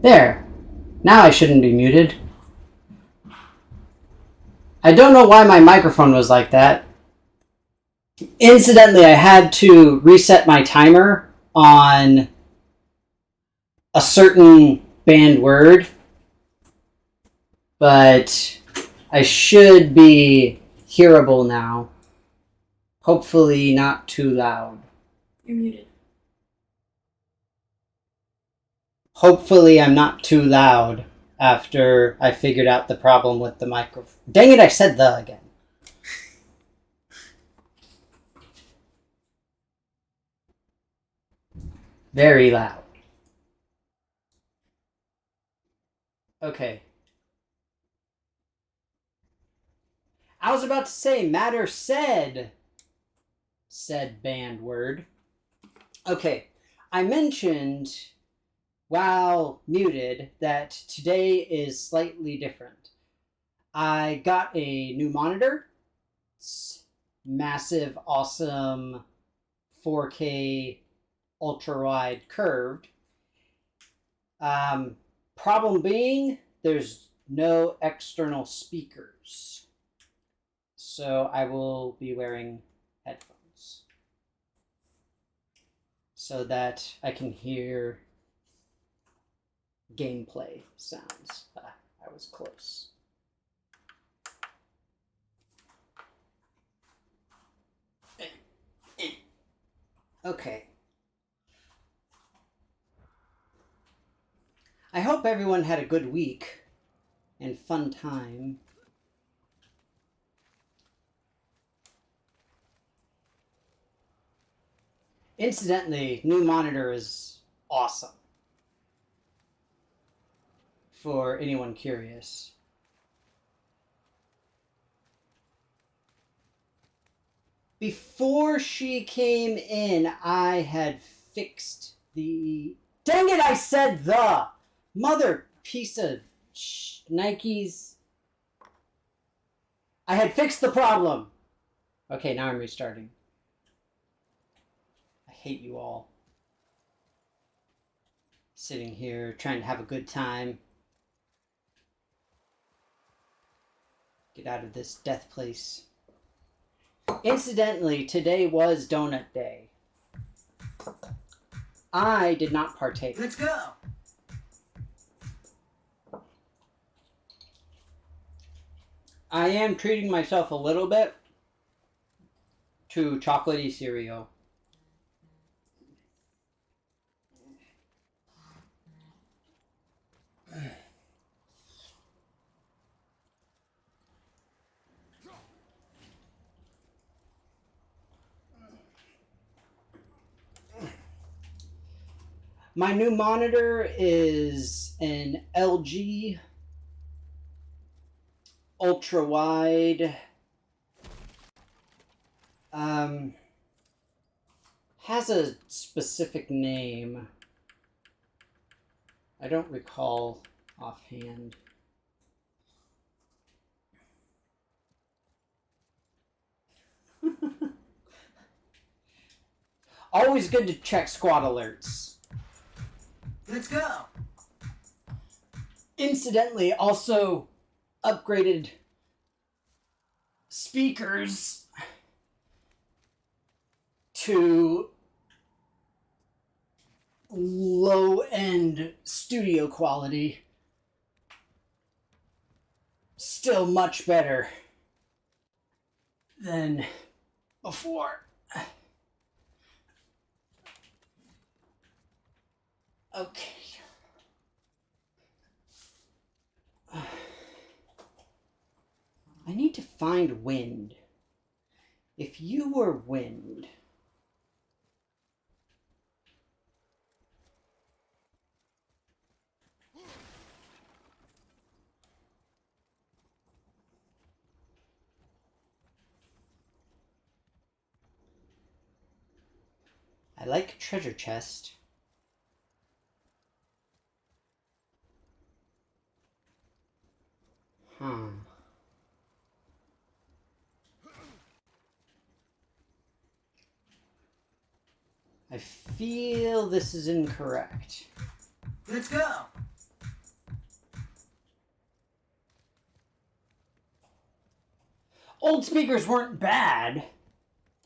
There. Now I shouldn't be muted. I don't know why my microphone was like that. Incidentally, I had to reset my timer on a certain banned word, but I should be hearable now. Hopefully not too loud. You're muted. Hopefully I'm not too loud after I figured out the problem with the microphone. Dang it, I said the again. Very loud. Okay. I was about to say, matter said banned word. Okay, I mentioned while muted that today is slightly different. I got a new monitor. It's massive, awesome 4K ultra wide curved. Problem being, there's no external speakers. So I will be wearing headphones so that I can hear gameplay sounds. I was close. Okay. I hope everyone had a good week and fun time. Incidentally, new monitor is awesome. For anyone curious. Before she came in, I had fixed the... Dang it, I said the! Mother piece of Nikes. I had fixed the problem. Okay, now I'm restarting. I hate you all. Sitting here trying to have a good time. Get out of this death place. Incidentally, today was Donut Day. I did not partake. Let's go! I am treating myself a little bit to chocolatey cereal. My new monitor is an LG ultra wide. Has a specific name. I don't recall offhand. Always good to check squad alerts. Let's go! Incidentally, also upgraded speakers to low-end studio quality. Still much better than before. Okay. I need to find wind. If you were wind... I like treasure chest. I feel this is incorrect. Let's go! Old speakers weren't bad.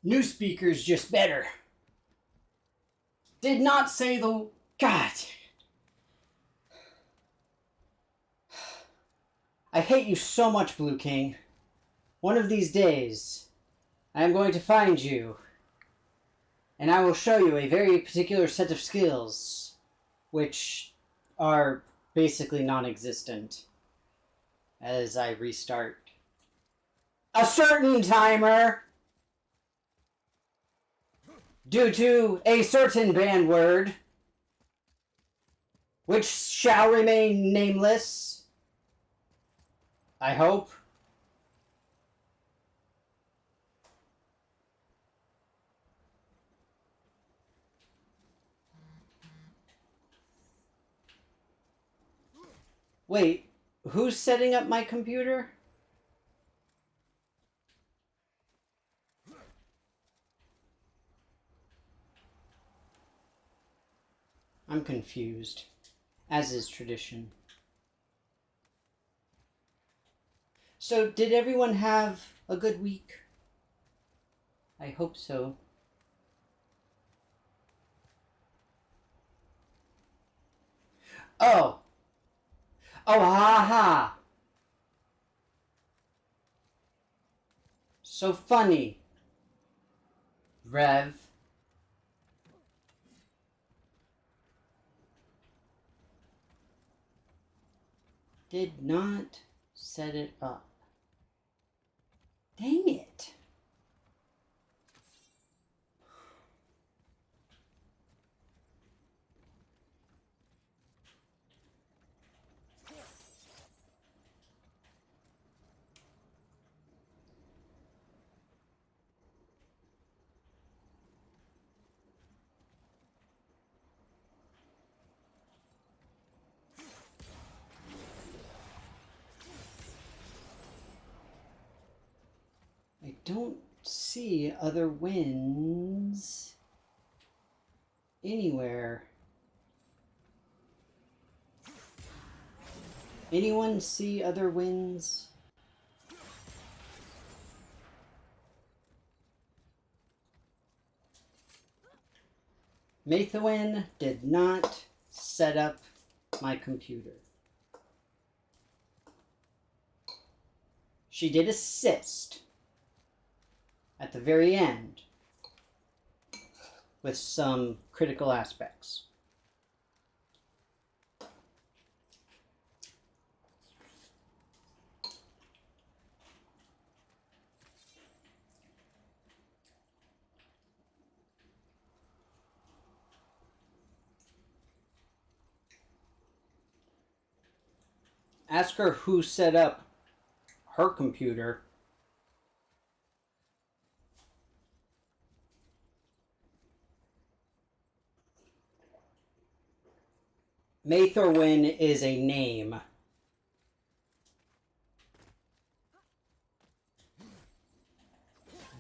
New speakers just better. Did not say the... God. I hate you so much, Blue King. One of these days, I am going to find you, and I will show you a very particular set of skills, which are basically non-existent, as I restart a certain timer due to a certain banned word, which shall remain nameless, I hope. Wait, who's setting up my computer? I'm confused, as is tradition. So, did everyone have a good week? I hope so. Oh! Oh, ha ha! So funny. Rev. Did not set it up. Dang it. I don't see other wins anywhere. Anyone see other wins? Mathewin did not set up my computer. She did assist at the very end with some critical aspects. Ask her who set up her computer. Mathorwin is a name.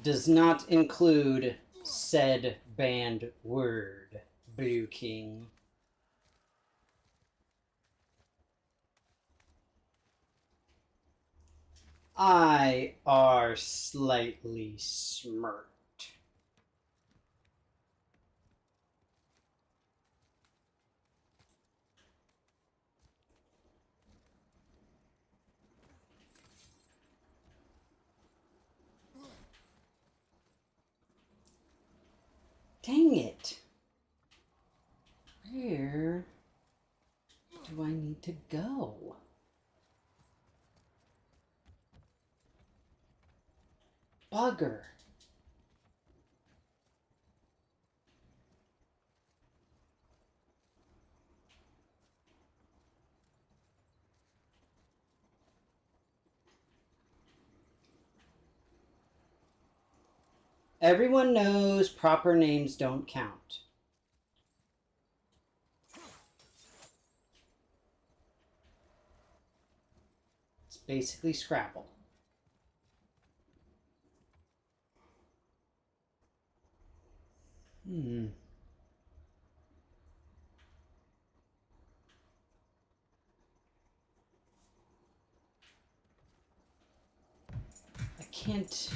Does not include said banned word, Blue King. I are slightly smirked. Dang it. Where do I need to go? Bugger. Everyone knows proper names don't count. It's basically Scrabble. I can't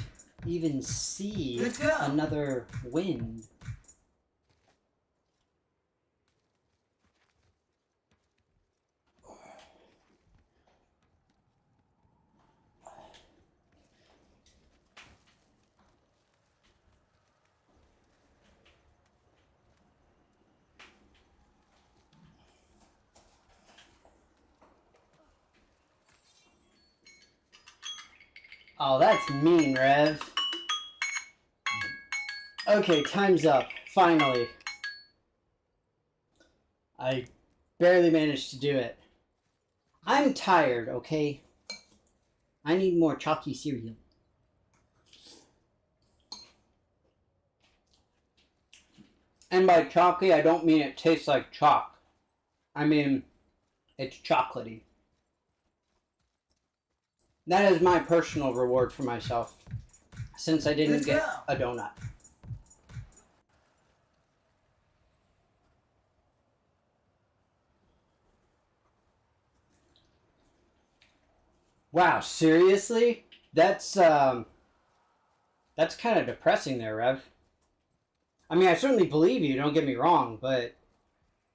even see Let's go. another wind. Oh, that's mean, Rev. Okay, time's up. Finally. I barely managed to do it. I'm tired, okay? I need more chalky cereal. And by chalky, I don't mean it tastes like chalk. I mean, it's chocolatey. That is my personal reward for myself, since I didn't get a donut. Wow, seriously? That's kind of depressing there, Rev. I mean, I certainly believe you, don't get me wrong, but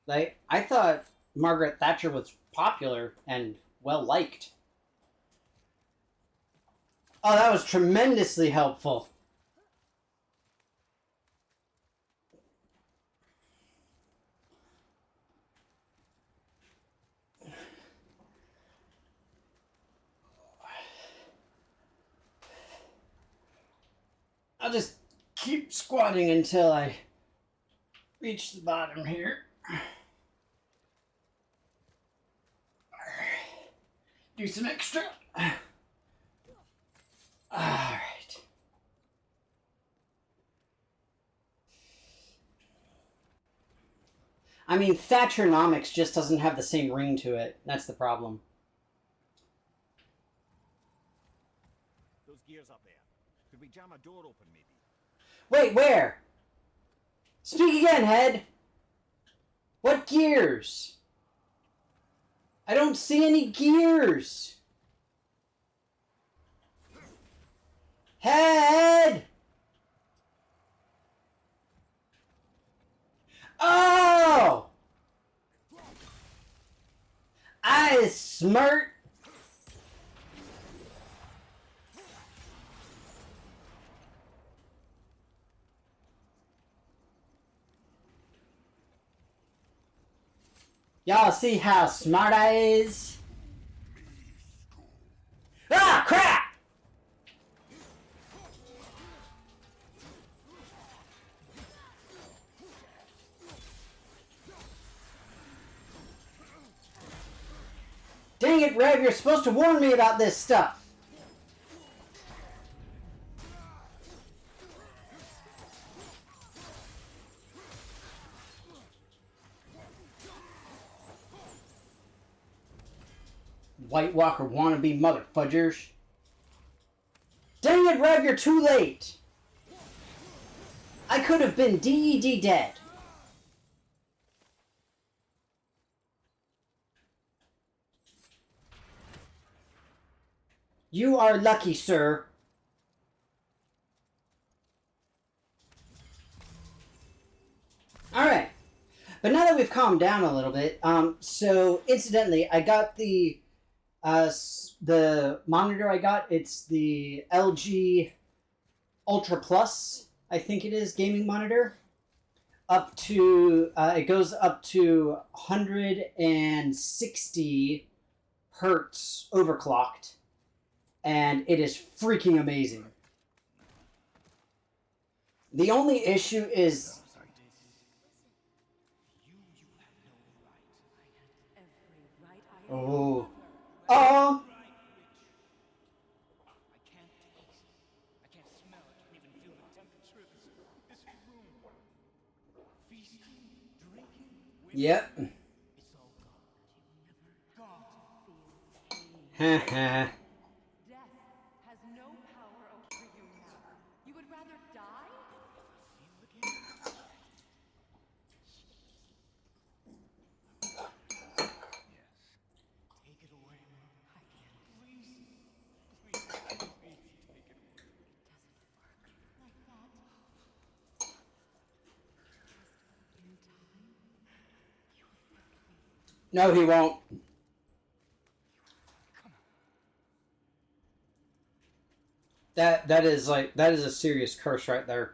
like I thought Margaret Thatcher was popular and well liked. Oh, that was tremendously helpful. I'll just keep squatting until I reach the bottom here. Do some extra. Alright. I mean, Thatchernomics just doesn't have the same ring to it. That's the problem. Those gears up there. Could we jam a door open, maybe? Wait, where? Speak again, Head. What gears? I don't see any gears. Head! Oh! I smart. Y'all see how smart I is? Ah, crap! Dang it, Rev, you're supposed to warn me about this stuff. White Walker wannabe mother fudgers. Dang it, Rev, you're too late. I could have been DED dead. You are lucky, sir. Alright. But now that we've calmed down a little bit, so incidentally, I got the monitor I got. It's the LG Ultra Plus, I think it is, gaming monitor. Up to, it goes up to 160 hertz overclocked. And it is freaking amazing. The only issue is... Oh. Oh! Yep. Haha. No, he won't. That is a serious curse right there.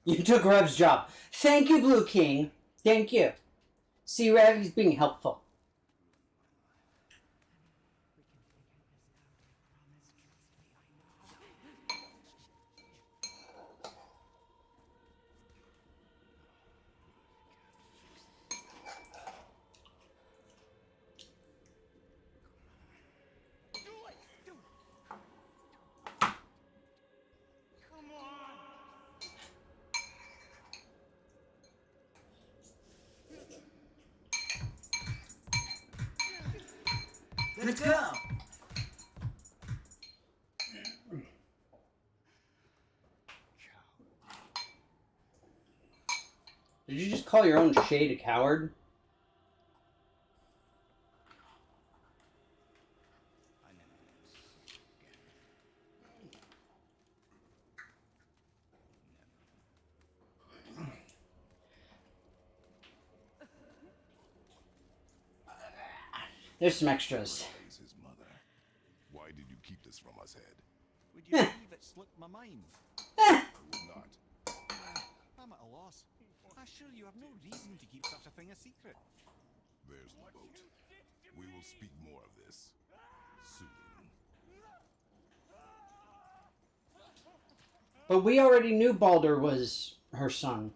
You took Rev's job. Thank you, Blue King. Thank you. See, Rev, he's being helpful. Let's go. Did you just call your own shade a coward? There's some extras. Is his mother. Why did you keep this from us, Head? Would you believe it slipped my mind? I will not. I'm at a loss. I assure you have no reason to keep such a thing a secret. There's the boat. We will speak more of this soon. But we already knew Balder was her son.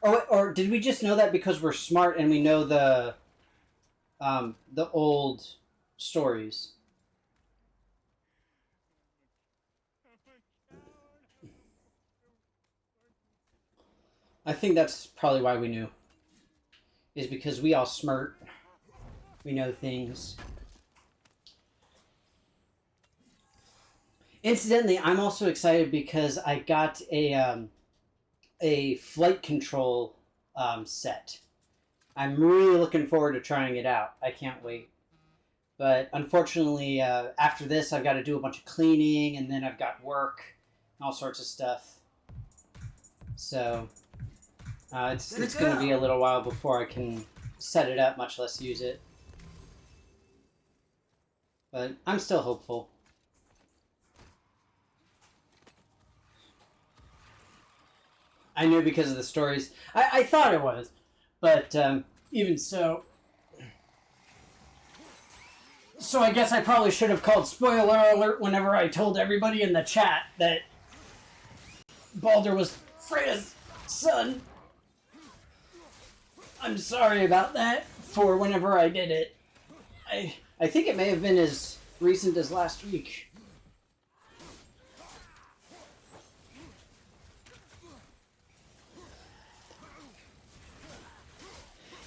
Or did we just know that because we're smart and we know the old stories? I think that's probably why we knew. Is because we all smart. We know things. Incidentally, I'm also excited because I got a flight control set. I'm really looking forward to trying it out. I can't wait. But unfortunately, after this, I've got to do a bunch of cleaning, and then I've got work, and all sorts of stuff. So it's going to be a little while before I can set it up, much less use it. But I'm still hopeful. I knew because of the stories. I thought it was. But even so... So I guess I probably should have called spoiler alert whenever I told everybody in the chat that Balder was Freya's son. I'm sorry about that for whenever I did it. I think it may have been as recent as last week.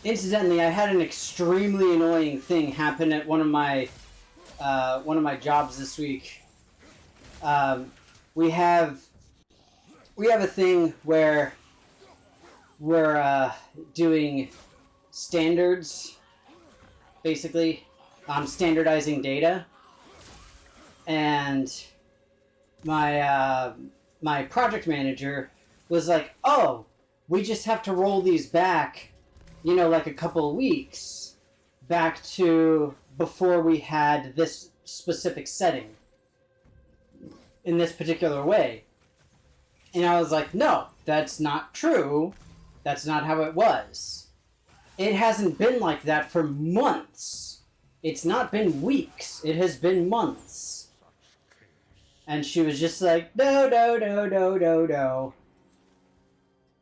Incidentally, I had an extremely annoying thing happen at one of my jobs this week. We have a thing where we're doing standards, basically, standardizing data, and my project manager was like, "Oh, we just have to roll these back." Like a couple of weeks back to before we had this specific setting in this particular way. And I was like, no, that's not true. That's not how it was. It hasn't been like that for months. It's not been weeks. It has been months. And she was just like, no.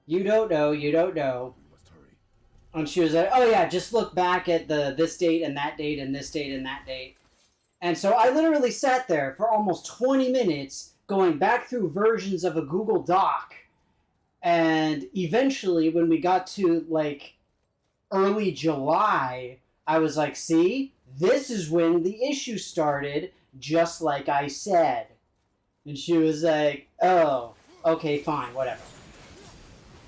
You don't know. And she was like, oh yeah, just look back at this date and that date and this date and that date. And so I literally sat there for almost 20 minutes going back through versions of a Google Doc. And eventually when we got to like early July, I was like, see, this is when the issue started, just like I said. And she was like, oh, okay, fine, whatever.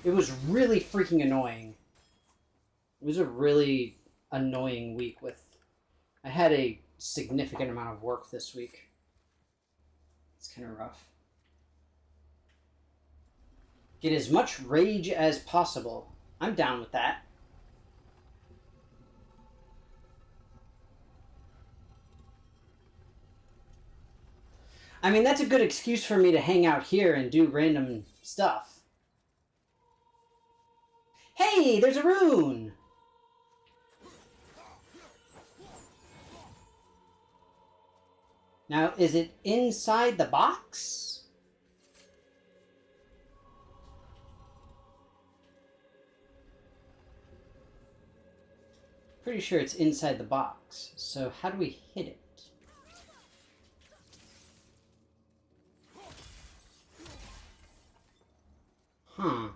It was really freaking annoying. It was a really annoying week I had a significant amount of work this week. It's kind of rough. Get as much rage as possible. I'm down with that. I mean, that's a good excuse for me to hang out here and do random stuff. Hey, there's a rune! Now, is it inside the box? Pretty sure it's inside the box. So how do we hit it? Huh.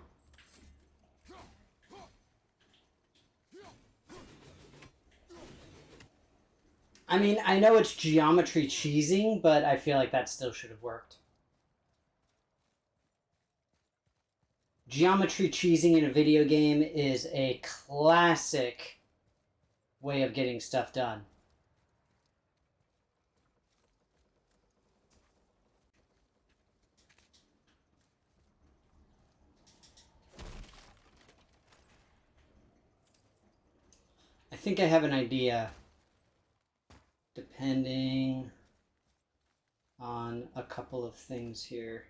I mean, I know it's geometry cheesing, but I feel like that still should have worked. Geometry cheesing in a video game is a classic way of getting stuff done. I think I have an idea, depending on a couple of things here.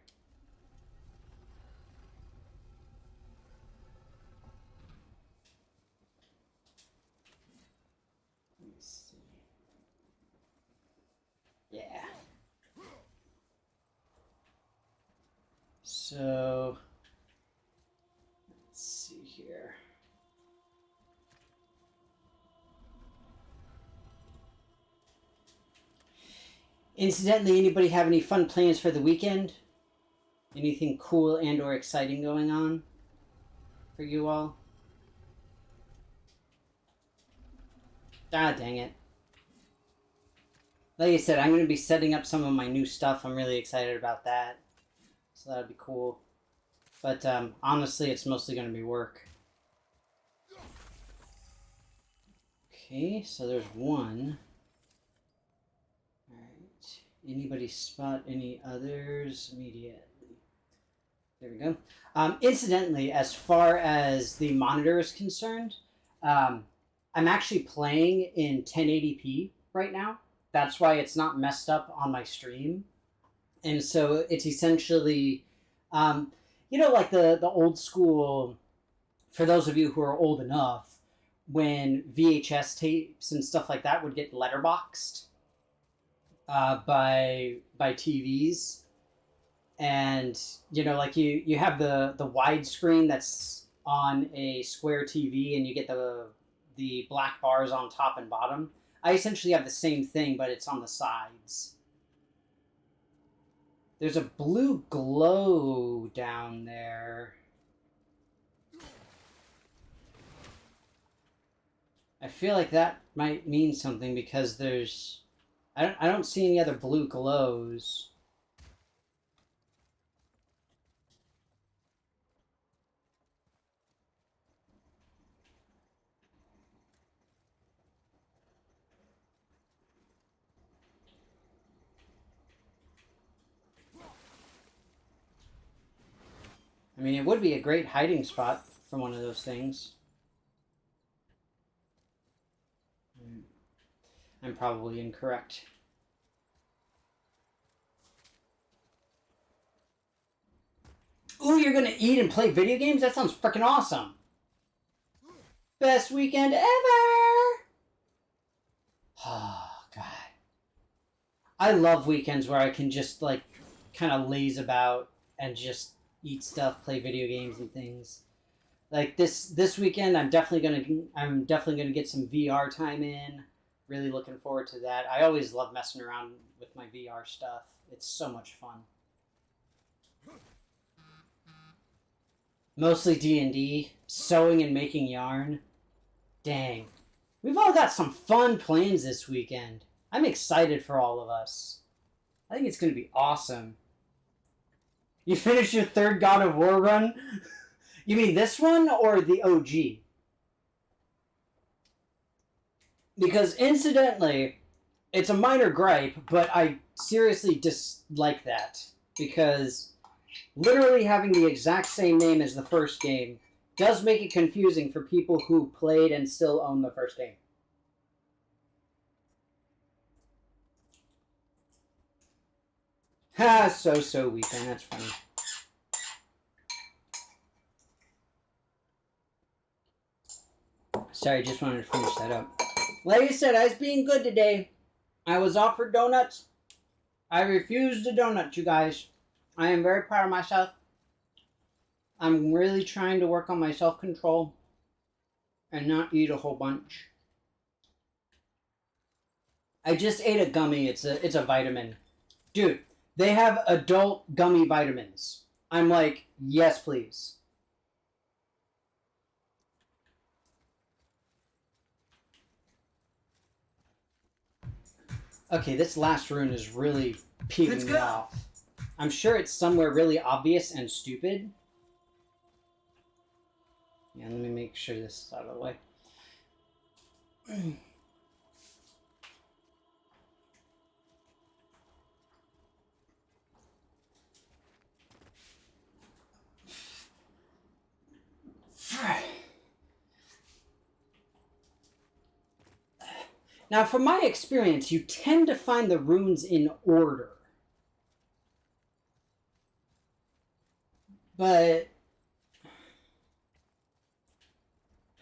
Let me see. Yeah. So, let's see here. Incidentally, anybody have any fun plans for the weekend? Anything cool and or exciting going on for you all? Ah, dang it. Like I said, I'm going to be setting up some of my new stuff. I'm really excited about that. So that'll be cool. But honestly, it's mostly going to be work. Okay, so there's one. Alright. Anybody spot any others immediately? There we go. Incidentally, as far as the monitor is concerned, I'm actually playing in 1080p right now. That's why it's not messed up on my stream. And so it's essentially, you know, like the old school, for those of you who are old enough, when VHS tapes and stuff like that would get letterboxed by TVs. And, you know, like you have the widescreen that's on a square TV and you get the black bars on top and bottom. I essentially have the same thing, but it's on the sides. There's a blue glow down there. I feel like that might mean something because there's... I don't see any other blue glows. I mean, it would be a great hiding spot for one of those things. I'm probably incorrect. Ooh, you're gonna eat and play video games? That sounds freaking awesome. Best weekend ever! Oh, God. I love weekends where I can just, like, kind of laze about and just eat stuff, play video games and things. Like this weekend, I'm definitely gonna get some VR time in. Really looking forward to that. I always love messing around with my VR stuff. It's so much fun. Mostly D&D, sewing and making yarn. Dang. We've all got some fun plans this weekend. I'm excited for all of us. I think it's going to be awesome. You finished your third God of War run? You mean this one or the OG? Because incidentally, it's a minor gripe, but I seriously dislike that. Because literally having the exact same name as the first game does make it confusing for people who played and still own the first game. Ha, so weeping, that's funny. Sorry, just wanted to finish that up. Like I said, I was being good today. I was offered donuts. I refused the donut, you guys. I am very proud of myself. I'm really trying to work on my self-control and not eat a whole bunch. I just ate a gummy. It's a vitamin. Dude, they have adult gummy vitamins. I'm like, yes, please. Okay, this last rune is really peeving me off. I'm sure it's somewhere really obvious and stupid. Yeah, let me make sure this is out of the way. Now, from my experience, you tend to find the runes in order. But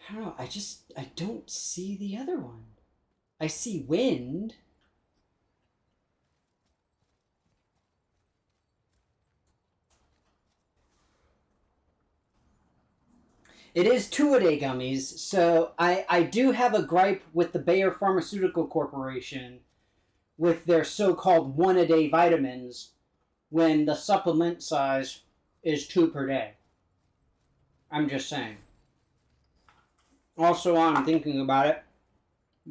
I don't know, I don't see the other one. I see wind. It is 2-a-day gummies, so I do have a gripe with the Bayer Pharmaceutical Corporation with their so-called 1-a-day vitamins when the supplement size is 2 per day. I'm just saying. Also, while I'm thinking about it,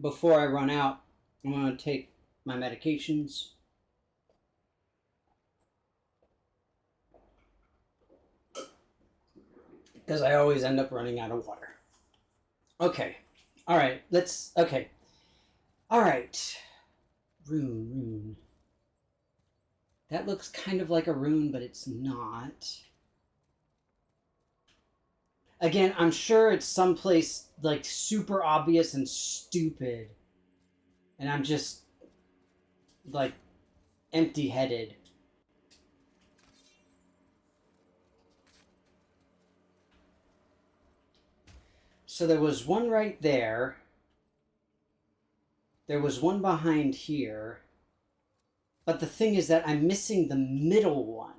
before I run out, I'm going to take my medications. Because I always end up running out of water. Okay. Alright, okay. Alright. Rune. That looks kind of like a rune, but it's not. Again, I'm sure it's someplace, like, super obvious and stupid. And I'm just, like, empty-headed. So there was one right there. There was one behind here. But the thing is that I'm missing the middle one.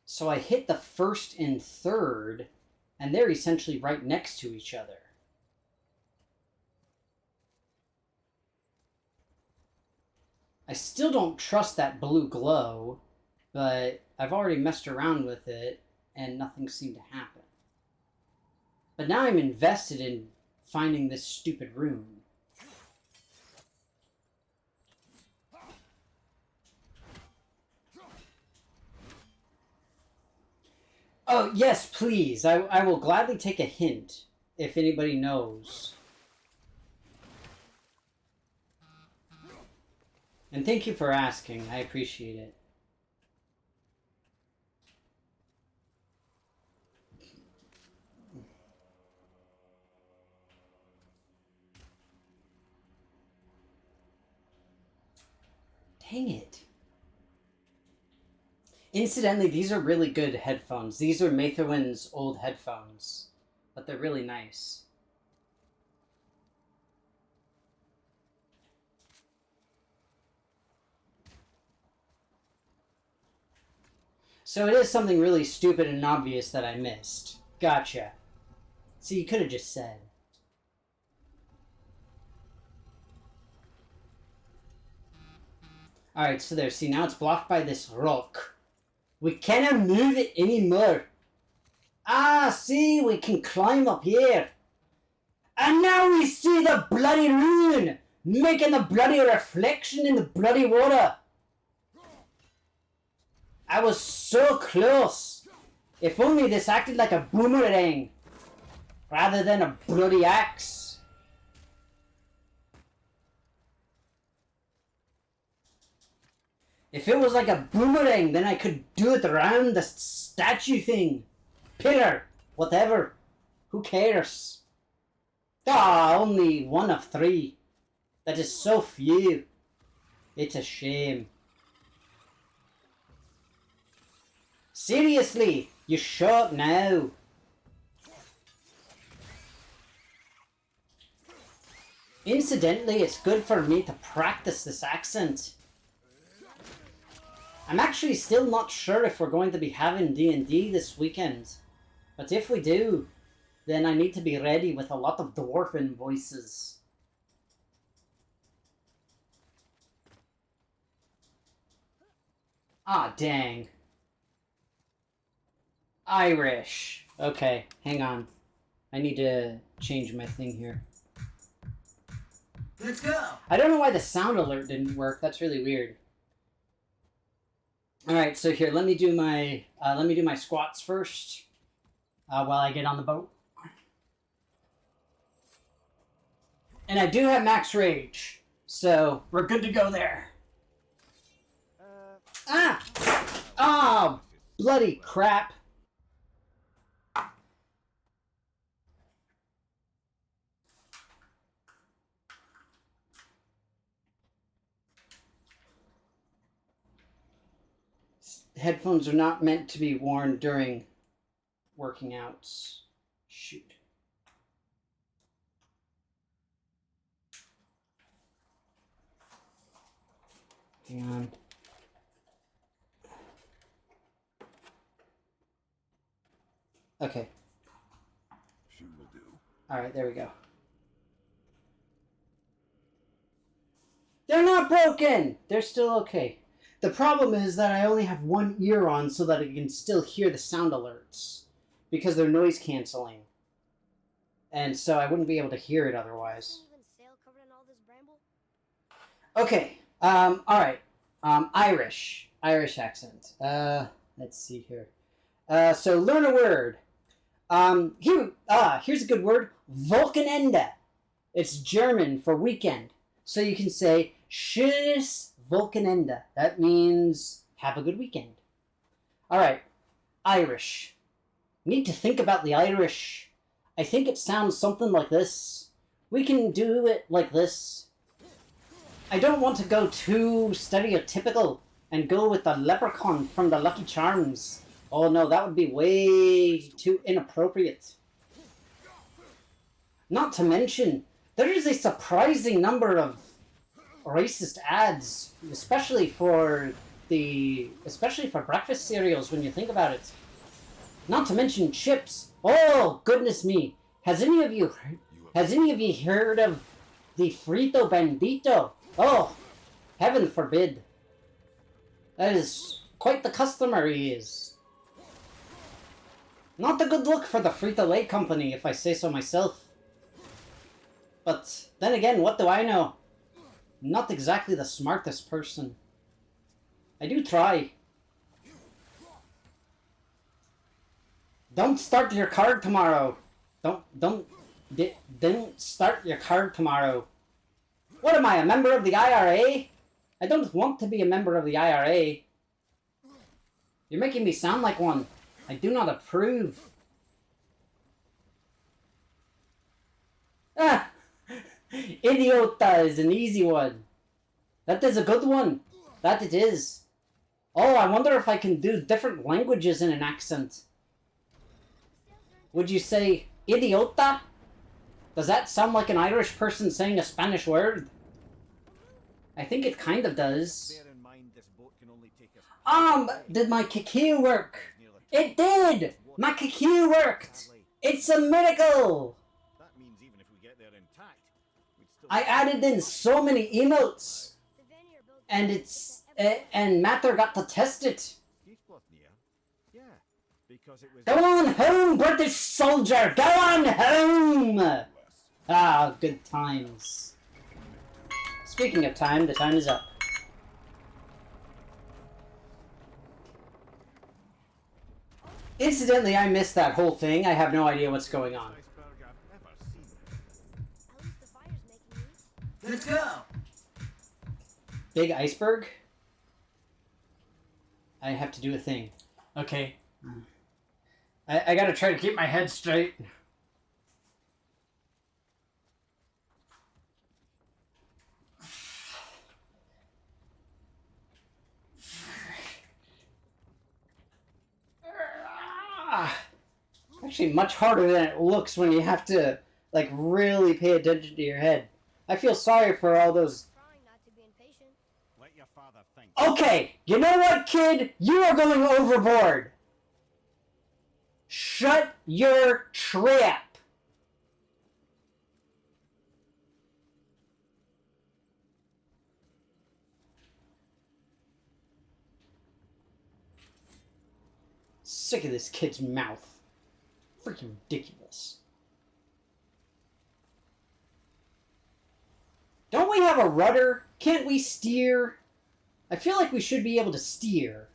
So I hit the first and third, and they're essentially right next to each other. I still don't trust that blue glow, but I've already messed around with it, and nothing seemed to happen. But now I'm invested in finding this stupid rune. Oh, yes, please. I will gladly take a hint if anybody knows. And thank you for asking. I appreciate it. Dang it. Incidentally, these are really good headphones. These are Maetherin's old headphones, but they're really nice. So it is something really stupid and obvious that I missed. Gotcha. See, you could have just said. Alright, so there. See, now it's blocked by this rock. We cannot move it anymore. Ah, see, we can climb up here. And now we see the bloody rune, making the bloody reflection in the bloody water. I was so close. If only this acted like a boomerang, rather than a bloody axe. If it was like a boomerang, then I could do it around the statue thing. Pillar. Whatever. Who cares? Ah, only 1 of 3. That is so few. It's a shame. Seriously, you show up now. Incidentally, it's good for me to practice this accent. I'm actually still not sure if we're going to be having D&D this weekend. But if we do, then I need to be ready with a lot of dwarven voices. Ah, dang. Irish. Okay, hang on. I need to change my thing here. Let's go. I don't know why the sound alert didn't work. That's really weird. All right, so here, let me do my squats first while I get on the boat. And I do have max rage, so we're good to go there. Ah! Oh, bloody crap. Headphones are not meant to be worn during working out. Shoot. Hang on. Okay. She will do. Alright, there we go. They're not broken! They're still okay. The problem is that I only have one ear on so that I can still hear the sound alerts. Because they're noise canceling. And so I wouldn't be able to hear it otherwise. Okay. Alright. Irish. Irish accent. Let's see here. So learn a word. Here's a good word. Wochenende. It's German for weekend. So you can say, Schönes Wochenende. That means, have a good weekend. Alright. Irish. Need to think about the Irish. I think it sounds something like this. We can do it like this. I don't want to go too stereotypical and go with the leprechaun from the Lucky Charms. Oh no, that would be way too inappropriate. Not to mention, there is a surprising number of racist ads, especially for breakfast cereals when you think about it. Not to mention chips. Oh, goodness me. Has any of you heard of the Frito Bandito? Oh, heaven forbid. That is quite the customer he is. Not a good look for the Frito-Lay company, if I say so myself. But then again, what do I know? Not exactly the smartest person. I do try. Don't start your card tomorrow. Don't start your card tomorrow. What am I, a member of the IRA? I don't want to be a member of the IRA. You're making me sound like one. I do not approve. Ah! Idiota is an easy one. That is a good one. That it is. Oh, I wonder if I can do different languages in an accent. Would you say idiota? Does that sound like an Irish person saying a Spanish word? I think it kind of does. Bear in mind this boat can only take us Did my kikyu work? It did! My kikyu worked! It's a miracle! That means even if we get there intact, we'd still I added in so many emotes, and Matter got to test it. Heathcliff near. Yeah, because it was Go on home, British soldier! Go on home! Ah, good times. Speaking of time, the time is up. Incidentally, I missed that whole thing. I have no idea what's going on. iceberg I've ever seen. At least the fire's making use. Let's go. Big iceberg? I have to do a thing. Okay. I gotta try to keep my head straight. Actually, much harder than it looks when you have to, like, really pay attention to your head. I feel sorry for all those... Trying not to be impatient. Let your father think. Okay, you know what, kid? You are going overboard. Shut your trap. Sick of this kid's mouth. Freaking ridiculous. Don't we have a rudder? Can't we steer? I feel like we should be able to steer.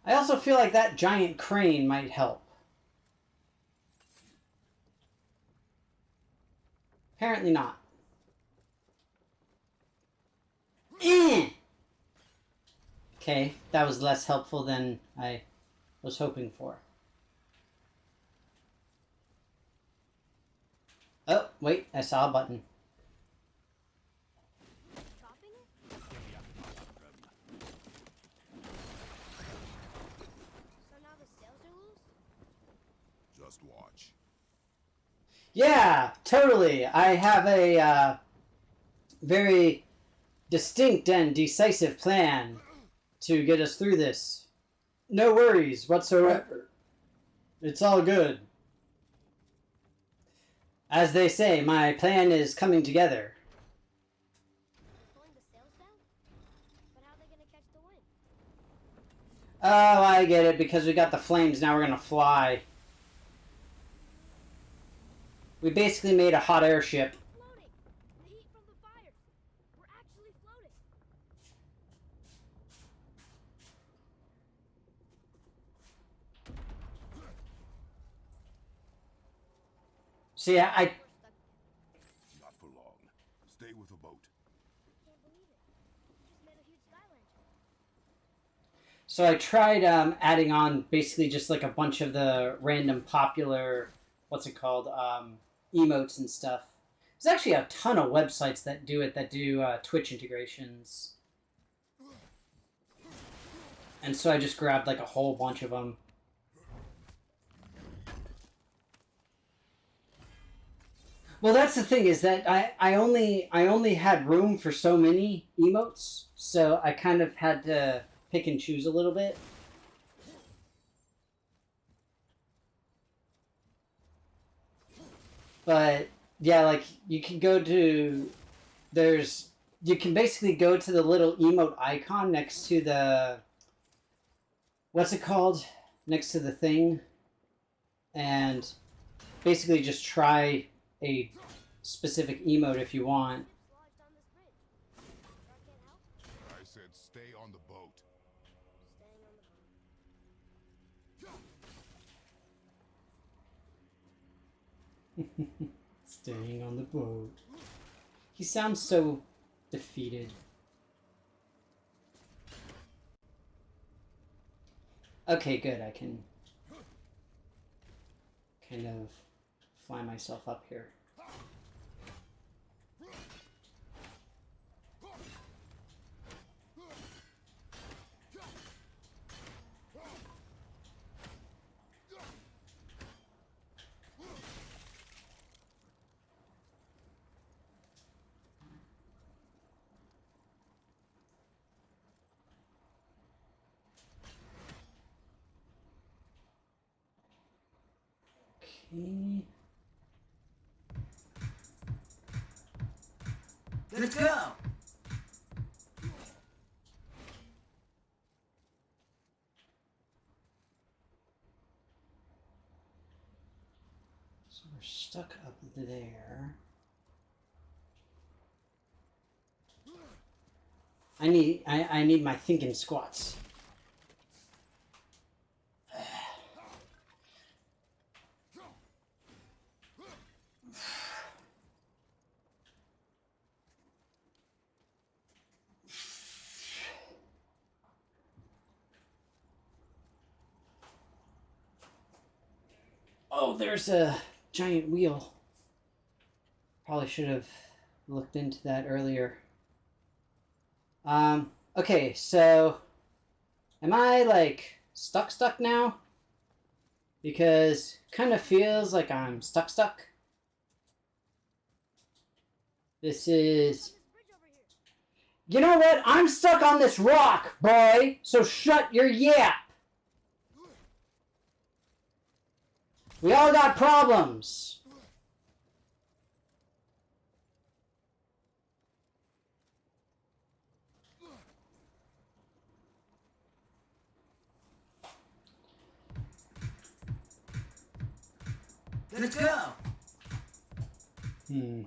I also feel like that giant crane might help. Apparently not. Okay, that was less helpful than I was hoping for. Oh, wait, I saw a button. Chopping it? So now the sails are loose? Just watch. Yeah, totally. I have a very distinct and decisive plan to get us through this. No worries whatsoever. It's all good. As they say, my plan is coming together. Pulling the sails down? But how are they gonna catch the wind? Oh, I get it. Because we got the flames, now we're gonna fly. We basically made a hot airship. Floating! The heat from the fire! We're actually floating! See, I We're stuck. Not for long. Stay with the boat. Can't believe it. Just made a huge sky lantern. so I tried adding on basically just like a bunch of the random popular, what's it called, emotes and stuff. There's actually a ton of websites that do it, that do Twitch integrations. And so I just grabbed like a whole bunch of them. Well, that's the thing, is that I only had room for so many emotes, so I kind of had to pick and choose a little bit. But yeah, like you can go to you can basically go to the little emote icon next to the, what's it called? Next to the thing, and basically just try a specific emote if you want. Lodged on this bridge. Sure I can't help? I said stay on the boat. Staying on the Staying on the boat. He sounds so defeated. Okay, good. I can kind of fly myself up here. Okay. Let's go! So we're stuck up there. I need my thinking squats. Oh, there's a giant wheel. Probably should have looked into that earlier. Okay, so am I like stuck now? Because kind of feels like I'm stuck. This is... This bridge over here. You know what? I'm stuck on this rock, boy! So shut your yap! We all got problems! Let's go! Hmm.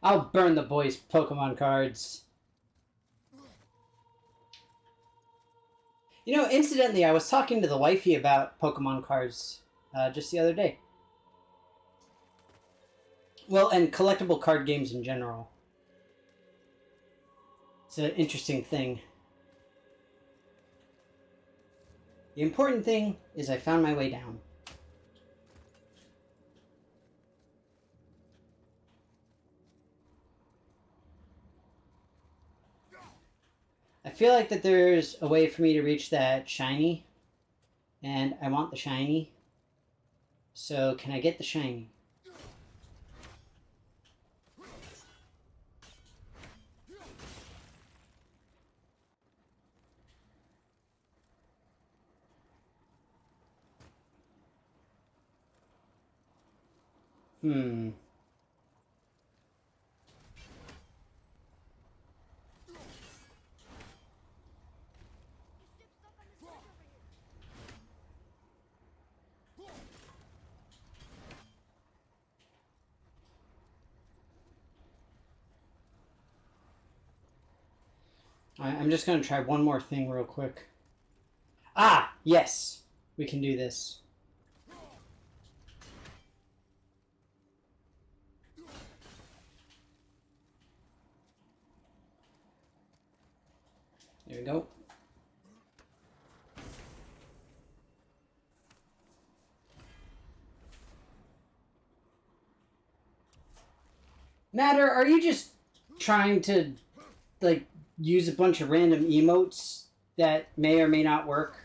I'll burn the boys' Pokemon cards. You know, incidentally, I was talking to the wifey about Pokemon cards just the other day. Well, and collectible card games in general. It's an interesting thing. The important thing is I found my way down. I feel like that there's a way for me to reach that shiny, and I want the shiny. So can I get the shiny? Hmm. This ship's stuck on this bridge over here. I'm just going to try one more thing real quick. Ah, yes. We can do this. There we go. Matter, are you just trying to, like, use a bunch of random emotes that may or may not work?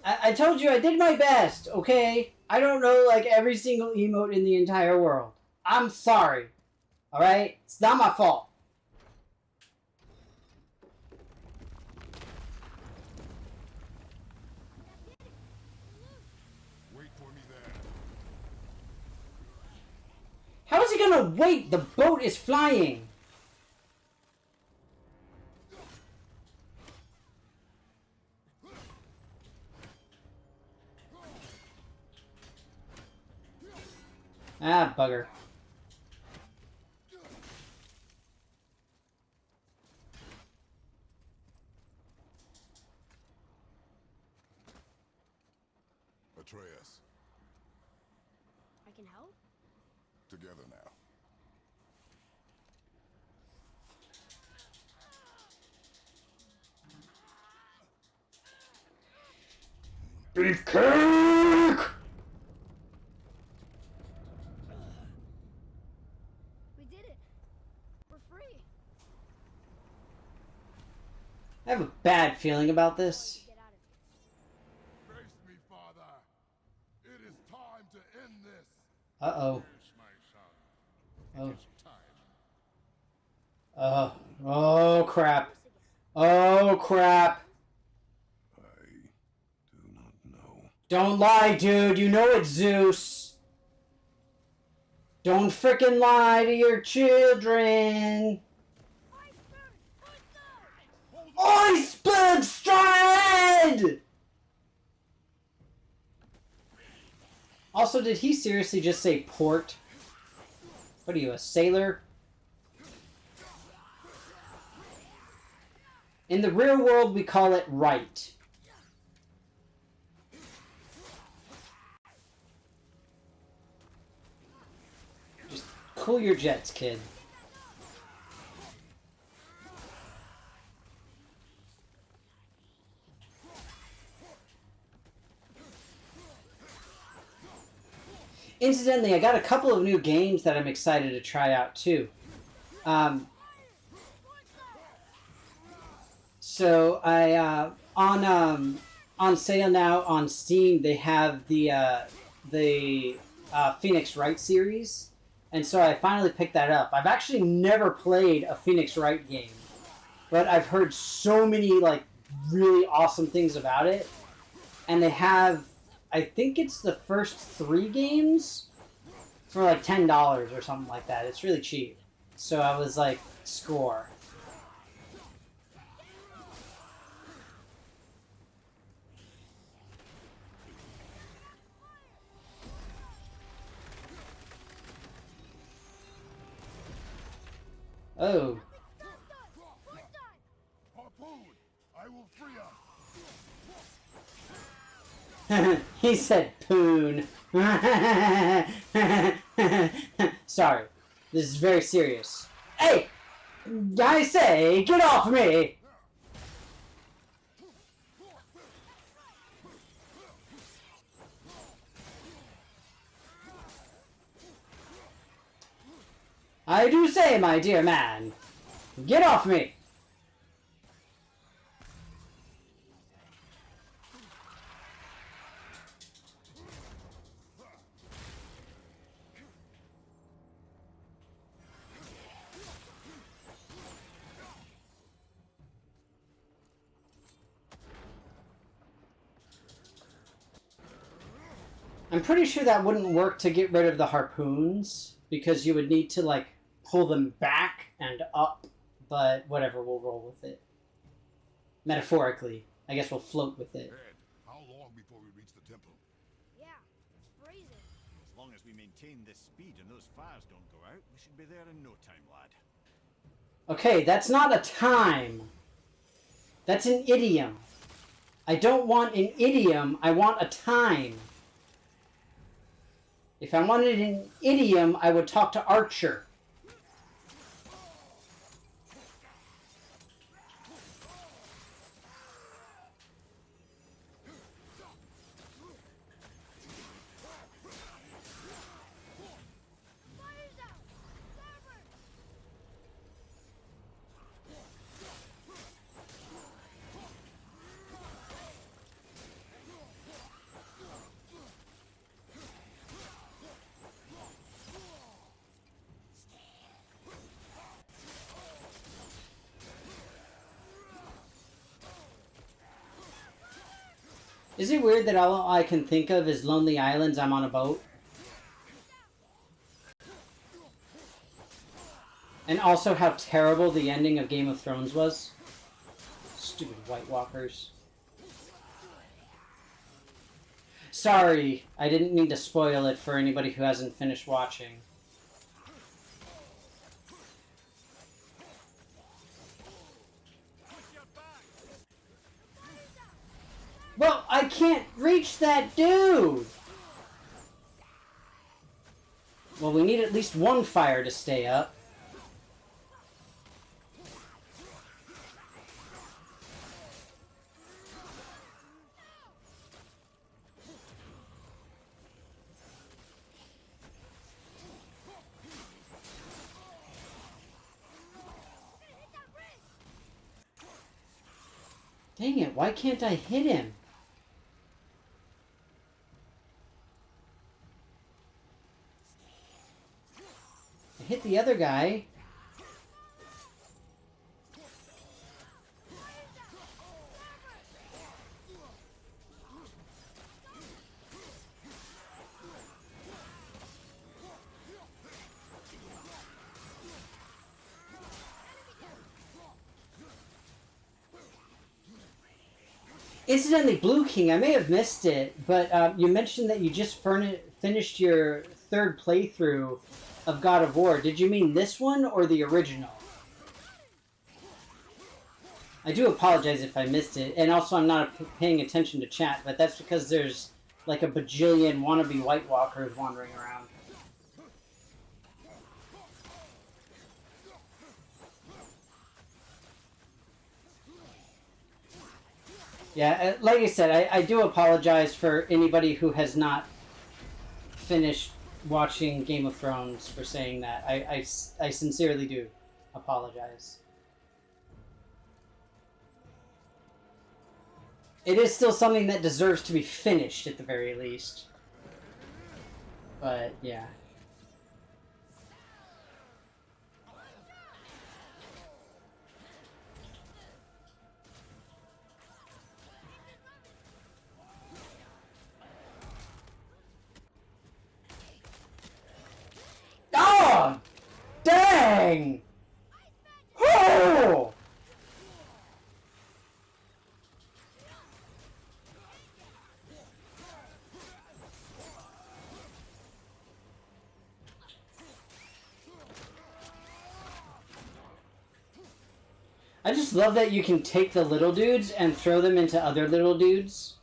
I told you I did my best, okay? I don't know, like, every single emote in the entire world. I'm sorry. Alright? It's not my fault. Wait for me there. How is he gonna wait? The boat is flying. Ah, bugger. Atreus, I can help? together now. Beefcake! We did it. We're free. I have a bad feeling about this. Get out of here. Face me, father. It is time to end this. Uh-oh. Yes, my son. Oh. It is time. Oh, crap. Oh, crap. I do not know. Don't lie, dude. You know it's Zeus. Don't frickin' lie to your children. Iceberg stride! Also, did he seriously just say port? What are you, a sailor? In the real world, we call it right. Just cool your jets, kid. Incidentally, I got a couple of new games that I'm excited to try out too. So I on sale now on Steam. They have the Phoenix Wright series, and so I finally picked that up. I've actually never played a Phoenix Wright game, but I've heard so many like really awesome things about it, and they have. I think it's the first 3 games for like $10 or something like that. It's really cheap. So I was like, score. Oh. Harpoon! I will free us! He said poon. Sorry. This is very serious. Hey! I say, get off me! I do say, my dear man, get off me! I'm pretty sure that wouldn't work to get rid of the harpoons, because you would need to, like, pull them back and up, but whatever, we'll roll with it. Metaphorically. I guess we'll float with it. Ed, how long before we reach the temple? Yeah, it's freezing. As long as we maintain this speed and those fires don't go out, we should be there in no time, lad. Okay, that's not a time. That's an idiom. I don't want an idiom, I want a time. If I wanted an idiom, I would talk to Archer. Fire's out! Starboard! Is it weird that all I can think of is Lonely Islands, I'm on a boat? And also how terrible the ending of Game of Thrones was? Stupid White Walkers. Sorry, I didn't mean to spoil it for anybody who hasn't finished watching. Well, I can't reach that dude! Well, we need at least one fire to stay up. Dang it, why can't I hit him? I hit the other guy. Incidentally, Blue King, I may have missed it, but you mentioned that you just finished your 3rd playthrough of God of War. Did you mean this one or the original? I do apologize if I missed it, and also I'm not paying attention to chat, but that's because there's like a bajillion wannabe White Walkers wandering around. Yeah, like I said, I do apologize for anybody who has not finished watching Game of Thrones for saying that. I sincerely do apologize. It is still something that deserves to be finished at the very least. But, yeah. Oh! Dang! Oh! I just love that you can take the little dudes and throw them into other little dudes.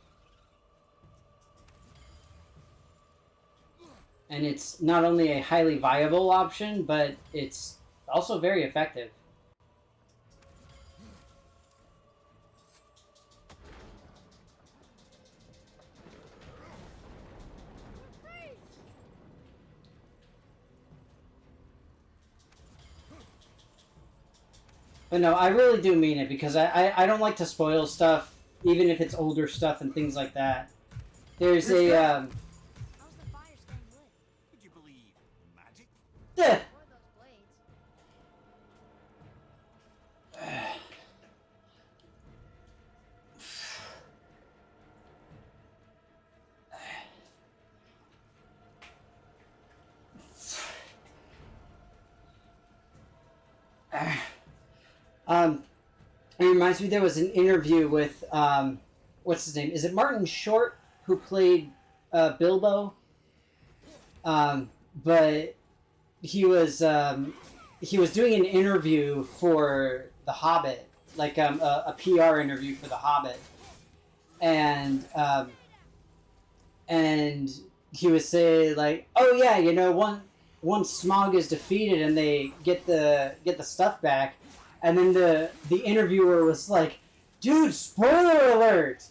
And it's not only a highly viable option, but it's also very effective. But no, I really do mean it, because I don't like to spoil stuff, even if it's older stuff and things like that. There's a, How's the fire staying lit? Would you believe magic? eh, Or those blades? it reminds me, there was an interview with, what's his name? Is it Martin Short, who played Bilbo? But he was doing an interview for The Hobbit, like a PR interview for The Hobbit, and he was saying like, oh yeah, you know, once Smaug is defeated and they get the stuff back, and then the interviewer was like, dude, spoiler alert,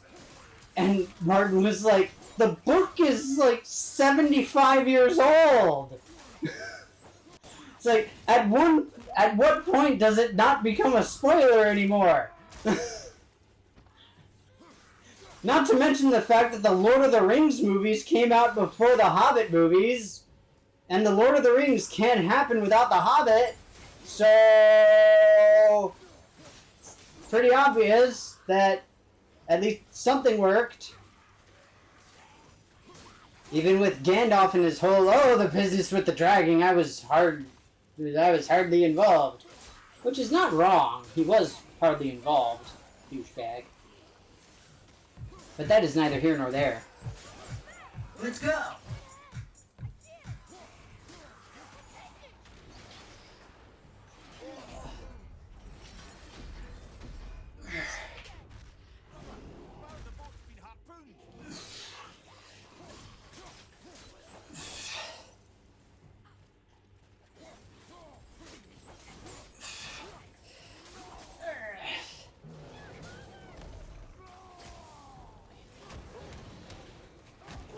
and Martin was like, the book is like 75 years old. It's like, at what point does it not become a spoiler anymore? Not to mention the fact that the Lord of the Rings movies came out before the Hobbit movies, and the Lord of the Rings can't happen without the Hobbit, so it's pretty obvious that at least something worked. Even with Gandalf and his whole, oh, the business with the dragging, I was hardly involved. Which is not wrong. He was hardly involved, douchebag. But that is neither here nor there. Let's go. The boat's been harpooned.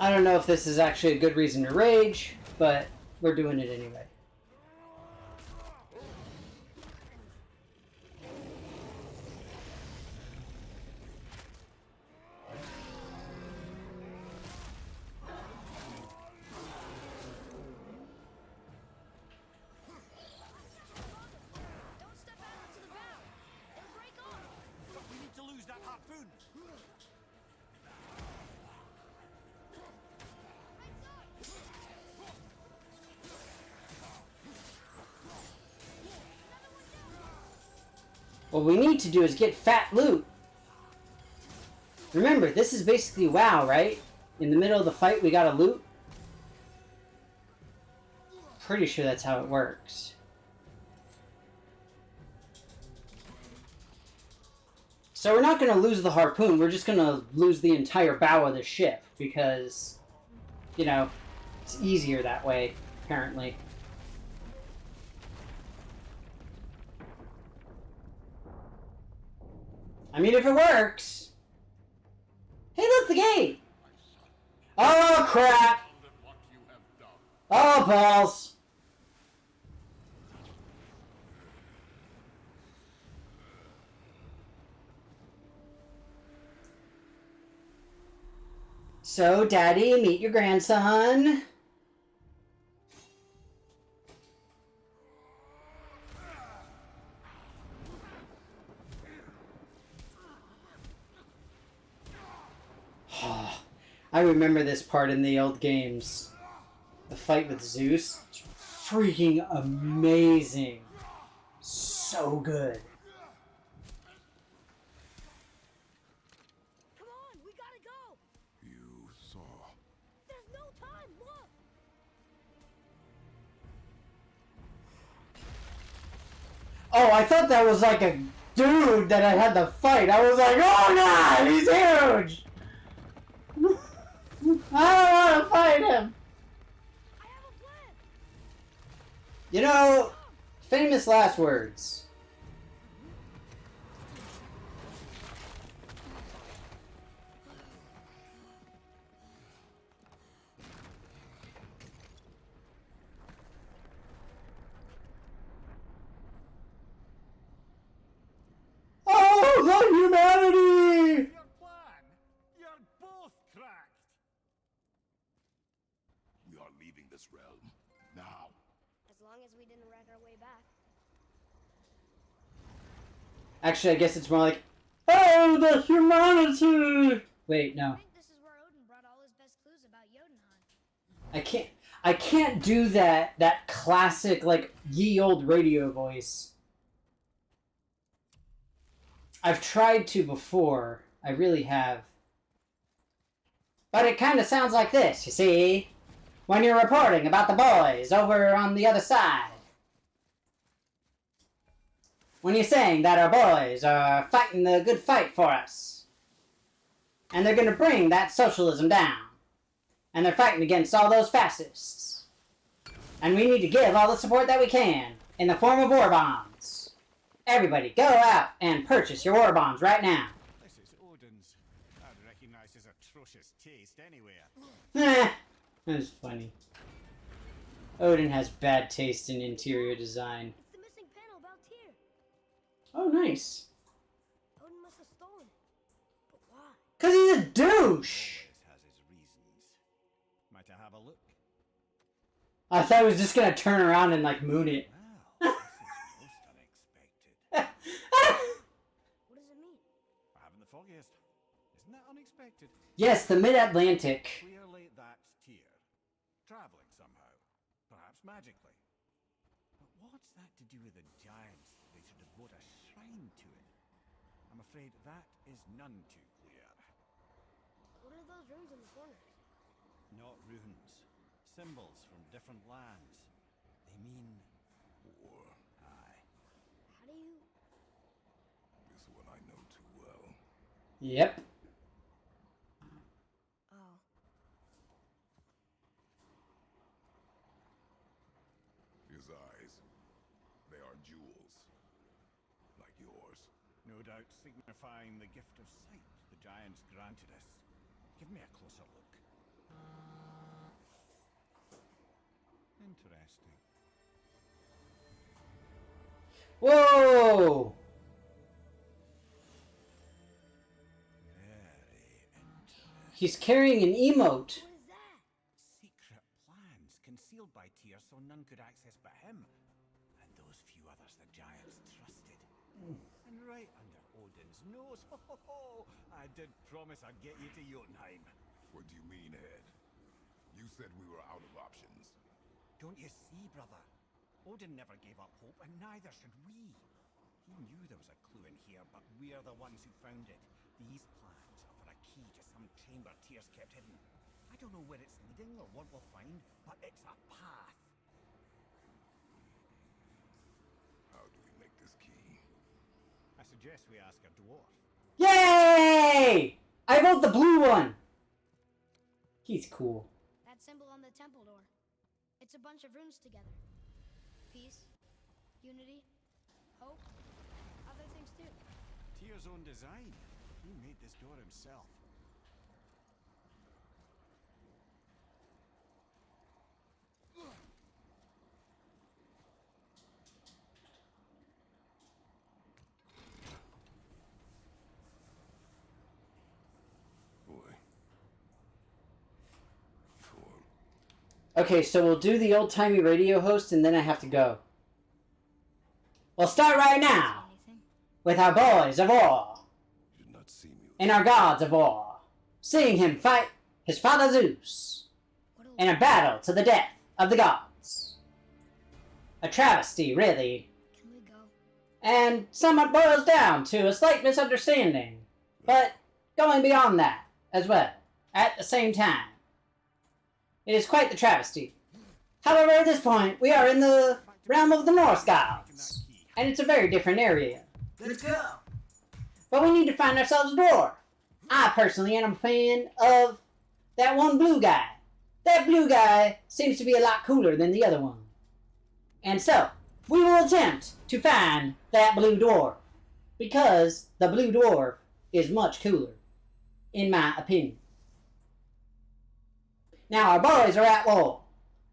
I don't know if this is actually a good reason to rage, but we're doing it anyway. Don't step out onto the bow. It'll break off. But we need to lose that harpoon. What we need to do is get fat loot. Remember, this is basically WoW, right? In the middle of the fight, we gotta loot. Pretty sure that's how it works. So we're not going to lose the harpoon, we're just going to lose the entire bow of the ship, because, you know, it's easier that way, apparently. I mean, if it works. Hey, look, the gate! Oh, crap! Oh, balls! So, Daddy, meet your grandson. I remember this part in the old games. The fight with Zeus. It's freaking amazing. So good. Come on, we gotta go. You saw. There's no time. Look. Oh, I thought that was like a dude that I had to fight. I was like, oh god, he's huge! I don't want to fight him! I have a plan. You know, famous last words. Oh, the humanity! Your plan! You're both cracked! We are leaving this realm. Now. As long as we didn't wreck our way back. Actually, I guess it's more like, oh, the humanity! Wait, no. I think this is where Odin brought all his best clues about Jotunheim. I can't do that classic, like, ye old radio voice. I've tried to before. I really have. But it kind of sounds like this, you see? When you're reporting about the boys over on the other side. When you're saying that our boys are fighting the good fight for us. And they're gonna bring that socialism down. And they're fighting against all those fascists. And we need to give all the support that we can in the form of war bonds. Everybody, go out and purchase your war bonds right now. This is Odin's. I'd recognize his atrocious taste anywhere. Eh, that was funny. Odin has bad taste in interior design. It's the missing panel about Tyr. Oh, nice. Odin must have stolen it. But why? 'Cause he's a douche! Always has his reasons. Might I have a look? I thought I was just gonna turn around and, like, moon it. Well, this is most unexpected. What does it mean? I haven't the foggiest. Isn't that unexpected? Yes, the Mid-Atlantic. Clearly that's Tyr. Travelling somehow. Perhaps magically. But what's that to do with the giants? They should devote a shrine to it. I'm afraid that is none too clear. What are those runes in the corners? Not runes. Symbols from different lands. They mean... War. Aye. How do you... This one I know too well. Yep. Oh. His eyes. They are jewels. Like yours. No doubt signifying the gift of sight the giants granted us. Give me a closer look. Interesting. Whoa! Very interesting. He's carrying an emote. What is that? Secret plans concealed by Tyr so none could access but him. And those few others the giants trusted. And right under Odin's nose, ho ho ho! I did promise I'd get you to Jotunheim. What do you mean, Ed? You said we were out of options. Don't you see, brother? Odin never gave up hope, and neither should we. He knew there was a clue in here, but we're the ones who found it. These plans offer a key to some chamber Tyr's kept hidden. I don't know where it's leading or what we'll find, but it's a path. How do we make this key? I suggest we ask a dwarf. Yay! I vote the blue one. He's cool. That symbol on the temple door. It's a bunch of runes together. Peace, unity, hope, other things too. Tyr's own design. He made this door himself. Boy. Form. Okay, so we'll do the old-timey radio host and then I have to go. We'll start right now Anything? with our boys of war Should not see me. and our gods of war, seeing him fight his father Zeus What'll in a battle to the death of the gods. A travesty, really, Can we go? and somewhat boils down to a slight misunderstanding, but going beyond that as well, at the same time. It is quite the travesty. However, at this point, we are in the realm of the Norse gods, and it's a very different area. Let's go. But we need to find ourselves a dwarf. I personally am a fan of that one blue guy. That blue guy seems to be a lot cooler than the other one. And so, we will attempt to find that blue dwarf, because the blue dwarf is much cooler, in my opinion. Now, our boys are at war,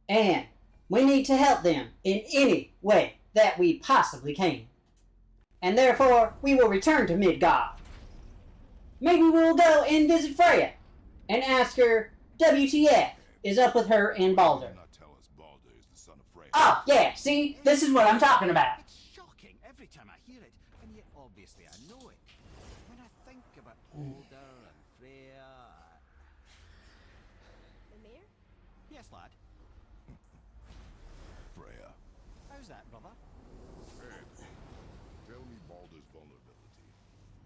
and we need to help them in any way that we possibly can. And therefore, we will return to Midgard. Maybe we'll go and visit Freya, and ask her WTF is up with her and Balder. Do not tell us Balder is the son of Freya. Oh, yeah, see? This is what I'm talking about. It's shocking every time I hear it, and yet obviously I know it. When I think about Balder and Freya... Mimir? Yes, lad. Freya. How's that, brother? Ed, tell me Balder's vulnerability.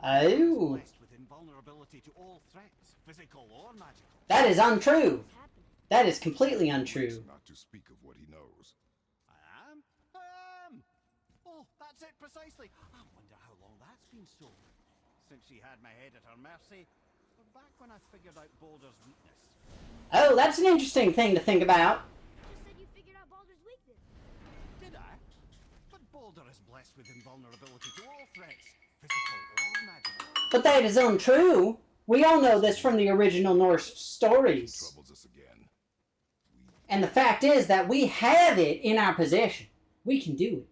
Oh, Blessed with invulnerability to all threats, physical or magical. that is untrue. What's happened? That is completely untrue. Not to speak of what he knows. I am? Oh, that's it precisely. I wonder how long that's been so. Since she had my head at her mercy, or back when I figured out Balder's weakness. Oh, that's an interesting thing to think about. You just said you figured out Baldur's weakness. Did I? But Balder is blessed with invulnerability to all threats, physical or magical. But that is untrue. We all know this from the original Norse stories. Troubles us again. And the fact is that we have it in our possession. We can do it.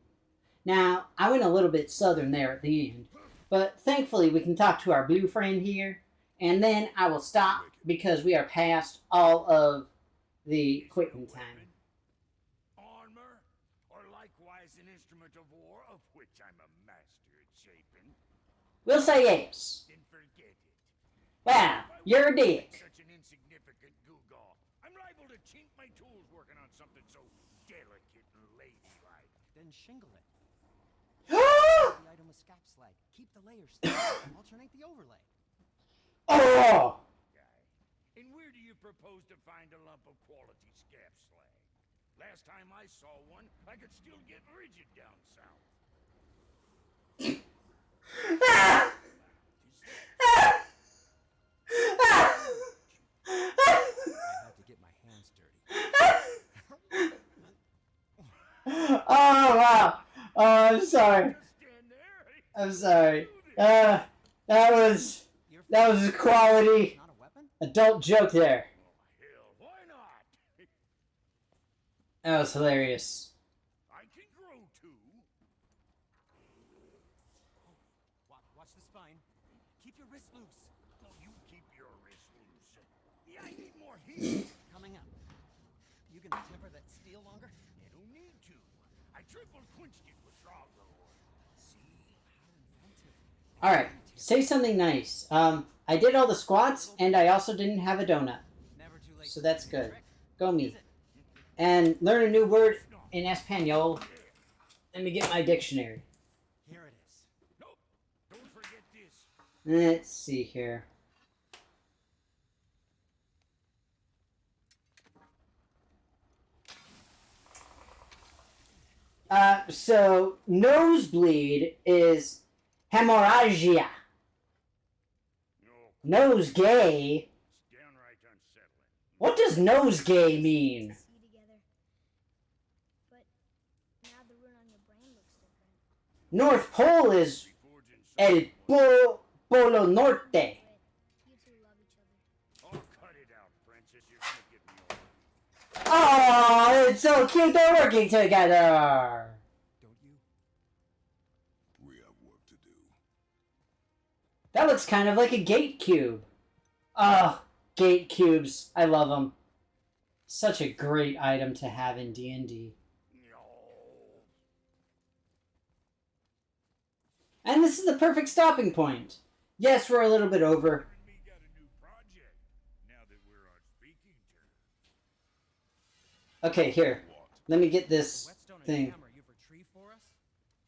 Now, I went a little bit southern there at the end, but thankfully we can talk to our blue friend here, and then I will stop because we are past all of the quitting time. Armor, or likewise an instrument of war, of which I'm a master at shaping. We'll say yes. Then forget it. Wow, you're a dick. Such an insignificant gewgaw. I'm liable to chink my tools working on something so delicate and ladylike. Then shingle it. The item with scap slag. Keep the layers thick and alternate the overlay. Oh! Guy. And where do you propose to find a lump of quality scap slag? Last time I saw one, I could still get rigid down south. Ah! Ah! Ah! I had to get my hands dirty. Oh, wow. Oh, I'm sorry. Just stand there. I'm sorry. That was a quality Not a weapon? adult joke there. Hell, why not? That was hilarious. I can grow too. Watch the spine. Keep your wrist loose. Well, you keep your wrist loose. Yeah, I need more heat. Coming up. You gonna temper that steel longer? You don't need to. I triple quenched it with Drago. See? How inventive. Alright, say something nice. I did all the squats, and I also didn't have a donut. Never too late. So that's to good. trick. Go Is me. it? And learn a new word in Espanol. Let me get my dictionary. Here it is. Nope. Don't forget this. Let's see here. So nosebleed is hemorrhagia. Nose gay? It's downright unsettling. What does nose gay mean? See together. But now the rune on your brain looks different. North Pole is El Polo Norte. You two love each other. Oh, cut it out, Princess. You're gonna get me all. Oh, it's so cute they're working together. Don't you? We have work to do. That looks kind of like a gate cube. Oh, gate cubes. I love them. Such a great item to have in D&D. No. And this is the perfect stopping point. Yes, we're a little bit over. You and me got a new project. Now that we're on speaking terms. Okay, here. What? Let me get The this whetstone and thing. hammer you've retrieved for us?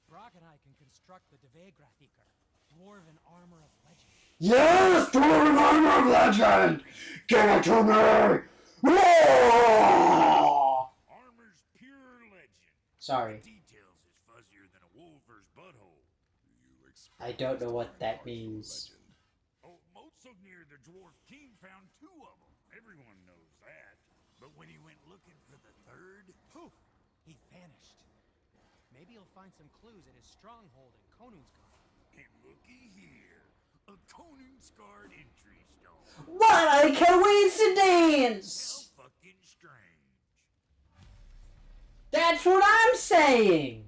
Brock and I can construct the Devegrathikar, dwarven armor of legend. Yes, Dwarven Armor of Legend! Give it to me! Roar! Armor's pure legend. Sorry, Details is fuzzier than a wolver's butthole. You expect I don't know us to what find that parts of the means. legend. Oh, Motsognir the Dwarf King found 2 of them. Everyone knows that. But when he went looking for the third, Poof! He vanished. Maybe you'll find some clues at his stronghold in Konungsgard. and looky here, a Konungsgard entry stone. What a coincidence! How fucking strange. That's what I'm saying!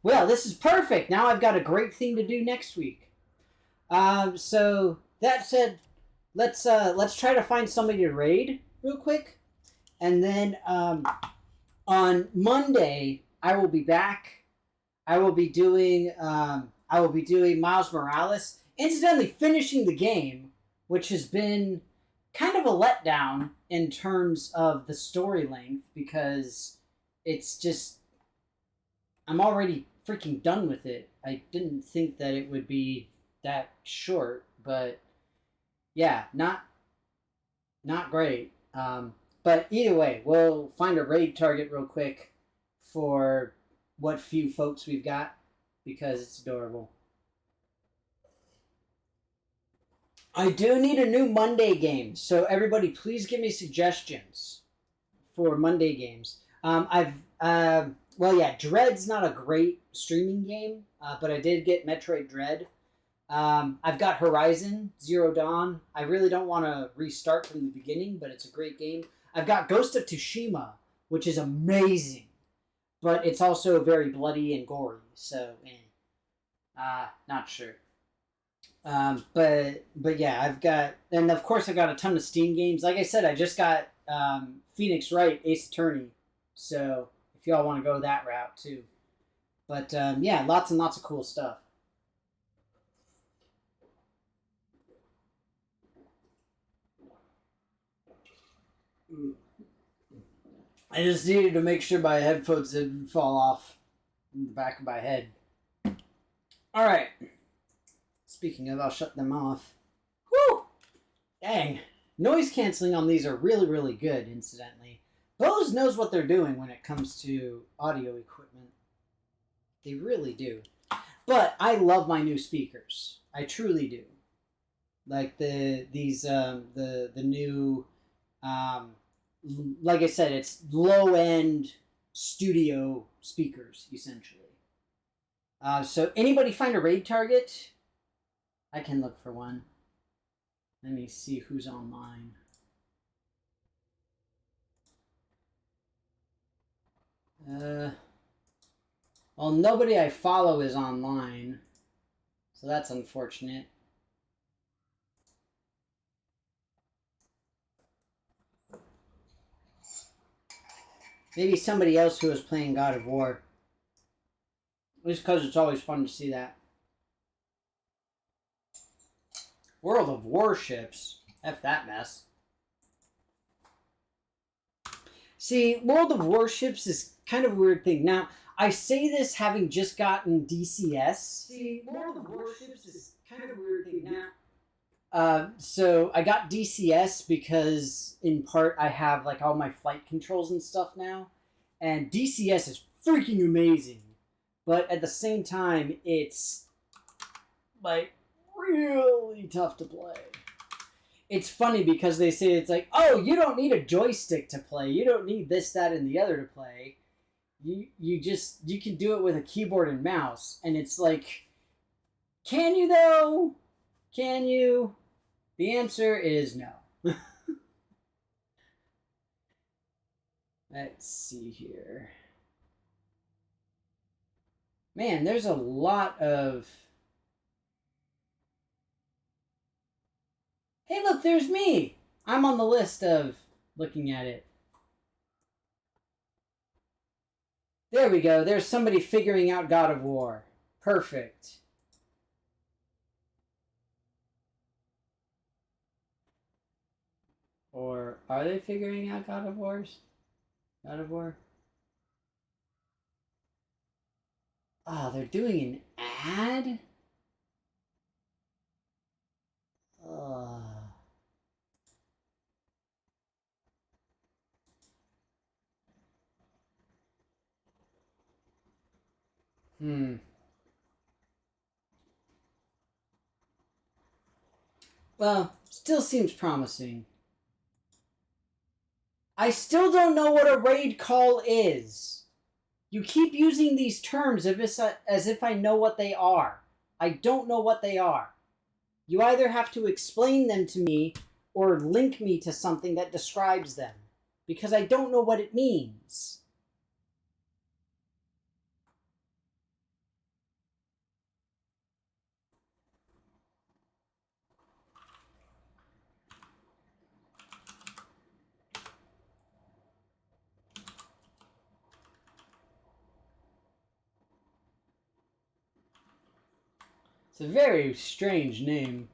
Well, this is perfect. Now I've got a great thing to do next week. So, that said, let's try to find somebody to raid real quick. And then, on Monday, I will be back. I will be doing Miles Morales. Incidentally, finishing the game, which has been kind of a letdown in terms of the story length, because it's just, I'm already freaking done with it. I didn't think that it would be that short, but yeah, not great. But either way, we'll find a raid target real quick for what few folks we've got, because it's adorable. I do need a new Monday game, so everybody please give me suggestions for Monday games. Dread's not a great streaming game, but I did get Metroid Dread. I've got Horizon Zero Dawn. I really don't want to restart from the beginning, but it's a great game. I've got Ghost of Tsushima, which is amazing, but it's also very bloody and gory, so not sure. But yeah, I've got, and of course I've got a ton of Steam games. Like I said, I just got Phoenix Wright Ace Attorney, so if y'all want to go that route too. But yeah, lots and lots of cool stuff. I just needed to make sure my headphones didn't fall off in the back of my head. Alright. Speaking of, I'll shut them off. Whew! Dang. Noise canceling on these are really, really good, incidentally. Bose knows what they're doing when it comes to audio equipment. They really do. But I love my new speakers. I truly do. Like the new like I said, it's low-end studio speakers, essentially. So anybody find a raid target? I can look for one. Let me see who's online. Well, nobody I follow is online, so that's unfortunate. Maybe somebody else who was playing God of War. Just because it's always fun to see that. World of Warships. F that mess. See, World of Warships is kind of a weird thing. Now, I say this having just gotten DCS. See, World of Warships is kind of a weird thing. Now, so I got DCS because, in part, I have like all my flight controls and stuff now, and DCS is freaking amazing. But at the same time, it's like really tough to play. it's funny because they say it's like, oh, you don't need a joystick to play. You don't need this, that, and the other to play. You can do it with a keyboard and mouse. And it's like, can you though? Can you? The answer is no. Let's see here. Man, there's a lot of... Hey, look, there's me! I'm on the list of looking at it. There we go. There's somebody figuring out God of War. Perfect. Or are they figuring out God of Wars? God of War? Oh, they're doing an ad? Oh. Well, still seems promising. I still don't know what a raid call is. You keep using these terms as if I know what they are. I don't know what they are. You either have to explain them to me or link me to something that describes them, because I don't know what it means. It's a very strange name.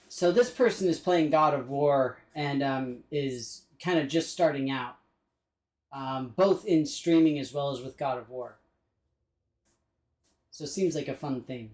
So this person is playing God of War and is kind of just starting out, both in streaming as well as with God of War. So it seems like a fun thing.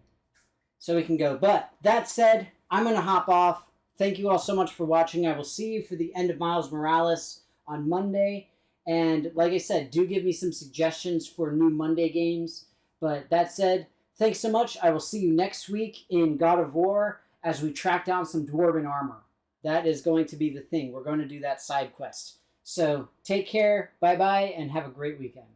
So we can go. But that said, I'm going to hop off. Thank you all so much for watching. I will see you for the end of Miles Morales on Monday. And like I said, do give me some suggestions for new Monday games. But that said, thanks so much. I will see you next week in God of War as we track down some Dwarven armor. That is going to be the thing. We're going to do that side quest. So take care, bye-bye, and have a great weekend.